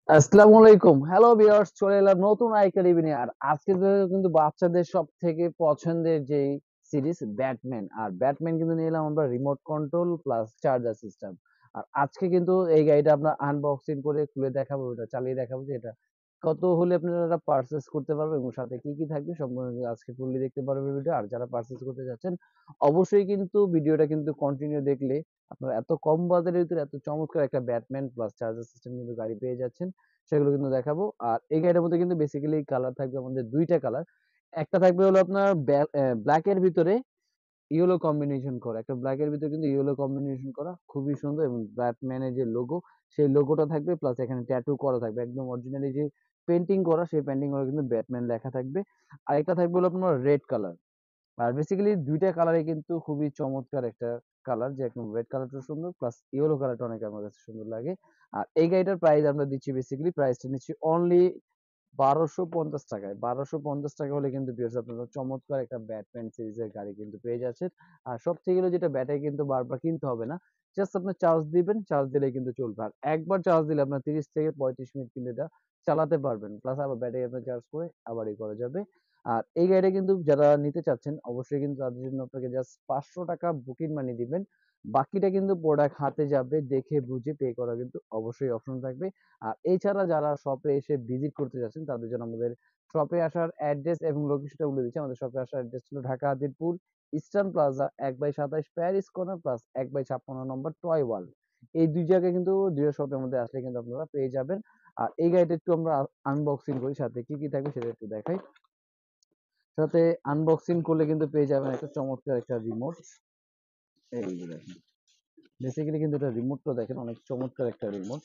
আসসালামু আলাইকুম। Hello viewers, চলে এলাম নতুন আইকা রিভিউ নিয়ে। আর আজকে কিন্তু বাচ্চাদের সবথেকে পছন্দের যেই সিরিজ ব্যাটম্যান। আর ব্যাটম্যান কিন্তু নিয়ে এলাম আমরা remote control plus charger system. আর আজকে কিন্তু এই গাড়িটা আমরা আনবক্সিং করে খুলে দেখাবো, এটা চালিয়ে দেখাবো যে এটা কত হলে আপনারা পারচেজ করতে পারবেন এবং সাথে কি কি থাকবে সম্পূর্ণ কিন্তু আজকে ফুললি দেখতে পারবেন ভিডিও। আর যারা পারচেজ করতে যাচ্ছেন অবশ্যই কিন্তু ভিডিওটা কিন্তু কন্টিনিউ দেখলে আপনারা এত কম বাজেটের ভিতরে এত চমৎকার একটা ব্যাটম্যান প্লাস চার্জার সিস্টেম কিন্তু গাড়ি পেয়ে যাচ্ছেন, সেগুলো কিন্তু দেখাবো। আর এই গাড়িটার মধ্যে কিন্তু বেসিক্যালি কালার থাকবে আমাদের দুইটা কালার। একটা থাকবে হলো আপনার ব্ল্যাক এর ভিতরে ইয়েলো কম্বিনেশন করা, একটা ব্ল্যাক এর ভিতরে কিন্তু ইয়েলো কম্বিনেশন করা খুবই সুন্দর, এবং ব্যাটম্যানের যে লোগো সেই লোগোটা থাকবে, প্লাস এখানে ট্যাটু করা থাকবে একদম অরিজিনালি যে পেন্টিং করা, সেই পেন্টিং করা কিন্তু ব্যাটম্যান লেখা থাকবে। আরেকটা থাকবে হলো আপনার রেড কালার। আর বেসিক্যালি দুইটা কালারই কিন্তু খুবই চমৎকার একটা কালার, যে একদম রেড কালারটা সুন্দর প্লাস ইয়েলো কালারটা অনেক আমার কাছে সুন্দর লাগে। আর এই গাড়িটার প্রাইস আমরা দিচ্ছি, বেসিক্যালি প্রাইসটা নিচ্ছি অনলি 1250 টাকায়। 1250 টাকা হলে কিন্তু ভিউয়ার্স আপনারা চমৎকার একটা ব্যাটম্যান সিরিজের গাড়ি কিন্তু পেয়ে যাচ্ছেন। আর সবথেকে হলো যেটা, ব্যাটারি কিন্তু বারবার কিনতে হবে না, জাস্ট আপনি চার্জ দিবেন, চার্জ দিলেই কিন্তু চলবে। আর একবার চার্জ দিলে আপনার 30 থেকে 35 মিনিট কিন্তু এটা চালাতে পারবেন, প্লাস আবার ব্যাটারি আপনার চার্জ করে আবার করা যাবে। আর এই গাড়িটা কিন্তু যারা নিতে চাচ্ছেন অবশ্যই কিন্তু তাদের জন্য আপনাকে জাস্ট 500 টাকা বুকিং মানি দিবেন, বাকিটা কিন্তু প্রোডাক্ট হাতে যাবে, দেখে বুঝে পে করা কিন্তু অবশ্যই অপশন থাকবে। আর এছাড়া যারা শপে এসে ভিজিট করতে যাচ্ছেন তাদের জন্য আমাদের শপে আসার অ্যাড্রেস এবং লোকেশনটা বলে দিচ্ছি। আমাদের শপে আসার অ্যাড্রেস হলো Dhaka Adirpur eastern plaza 1/27 Paris corner plus 1/56 number toy world. এই দুই জায়গায় কিন্তু দুইটা শপের মধ্যে আসলে কিন্তু আপনারা পেয়ে যাবেন। আর এই গাড়িটা একটু আমরা আনবক্সিং করি, সাথে কি কি থাকবে সেটা একটু দেখাই। সাথে আনবক্সিং করলে কিন্তু পেয়ে যাবেন একটা চমৎকার একটা রিমোট। এই যে দেখেন, বেসিক্যালি কিন্তু এটা রিমোটটা দেখেন অনেক চমৎকার একটা রিমোট।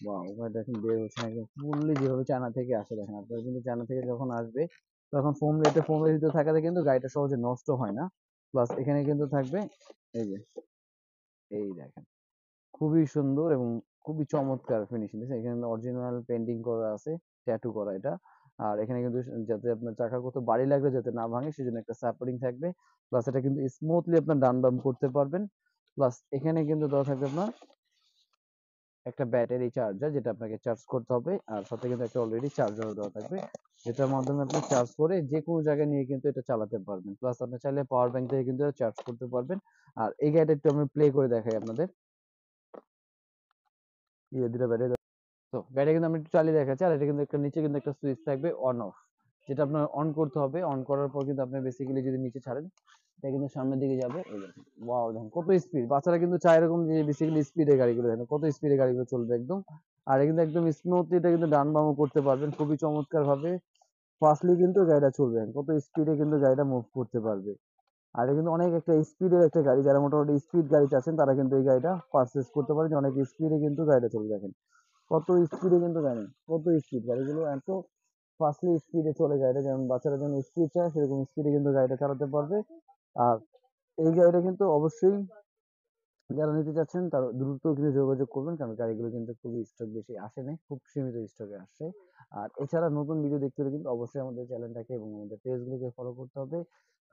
ওয়াও! ভাই দেখেন বের হচ্ছে না, একদম ফুললি যেভাবে চায়না থেকে আসে দেখেন। আপনারা কিন্তু চায়না থেকে যখন আসবে তখন ফোমের ভিতরে থাকাতে কিন্তু গাড়িটা সহজে নষ্ট হয় না। প্লাস এখানে কিন্তু থাকবে এই যে, এই দেখেন খুবই সুন্দর এবং খুবই চমৎকার ফিনিশিং দিয়েছে। এখানে অরিজিনাল পেইন্টিং করা আছে, ট্যাটু করা এটা। আর এখানে কিন্তু যাতে আপনার চাকা কোথাও বাড়ি লাগলে যাতে না ভাঙে সেজন্য একটা সাপোর্টিং থাকবে। প্লাস এটা কিন্তু স্মুথলি আপনার ডান বাম করতে পারবেন। প্লাস এখানে কিন্তু দেওয়া থাকবে আপনার একটা ব্যাটারি চার্জার, যেটা আপনাকে চার্জ করতে হবে। আর সাথে কিন্তু একটা অলরেডি চার্জারও দেওয়া থাকবে, যেটার মাধ্যমে আপনি চার্জ করে যে কোনো জায়গায় নিয়ে কিন্তু এটা চালাতে পারবেন। প্লাস আপনি চাইলে পাওয়ার ব্যাংক থেকে কিন্তু চার্জ করতে পারবেন। আর এই গাড়িটা একটু আমি প্লে করে দেখাই আপনাদের। দুটো ব্যাটারি, তো গাড়িটা কিন্তু আমি একটু চালিয়ে দেখাচ্ছি। আর এটা কিন্তু একটা নিচে কিন্তু একটা সুইচ থাকবে অন অফ, যেটা আপনার অন করতে হবে। অন করার পর কিন্তু আপনি বেসিক্যালি যদি নিচে ছাড়েন এটা কিন্তু সামনের দিকে যাবে। এই দেখেন, ওয়াও দেখেন কত স্পিড, বাচ্চারা কিন্তু চায় এরকম যে বেসিক্যালি স্পিডে গাড়িগুলো, দেখেন কত স্পিডে গাড়িগুলো চলবে একদম। আর এটা কিন্তু একদম স্মুথলি এটা কিন্তু ডান বামও করতে পারবেন খুবই চমৎকার ভাবে। ফাস্টলি কিন্তু গাড়িটা চলবে, দেখেন কত স্পিডে কিন্তু গাড়িটা মুভ করতে পারবে। আর এটা কিন্তু অনেক একটা স্পিডের একটা গাড়ি, যারা মোটামুটি স্পিড গাড়ি চাচ্ছেন তারা কিন্তু এই গাড়িটা পারচেজ করতে পারেন, যে অনেক স্পিডে কিন্তু গাড়িটা চলবে। দেখেন কত স্পিডে কিন্তু গাড়ি, কত স্পিড গাড়িগুলো, এত ফাস্টলি স্পিডে চলে গাড়িটা, যেমন বাচ্চারা যেমন স্পিড চায় সেরকম স্পিডে কিন্তু গাড়িটা চালাতে পারবে। আর এই গাড়িটা কিন্তু অবশ্যই যারা নিতে চাচ্ছেন তারা দ্রুত কিন্তু যোগাযোগ করবেন, কারণ গাড়িগুলো কিন্তু খুবই স্টক বেশি আসে নাই, খুব সীমিত স্টকে আসছে। আর এছাড়া নতুন ভিডিও দেখতে হলে কিন্তু অবশ্যই আমাদের চ্যানেলটাকে এবং আমাদের পেজগুলোকে ফলো করতে হবে।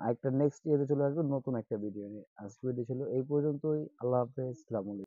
আর একটা নেক্সট ইয়েতে চলে আসবে নতুন একটা ভিডিও নিয়ে। আজকে ভিডিও ছিল এই পর্যন্তই। আল্লাহ হাফেজ, আসসালামু আলাইকুম।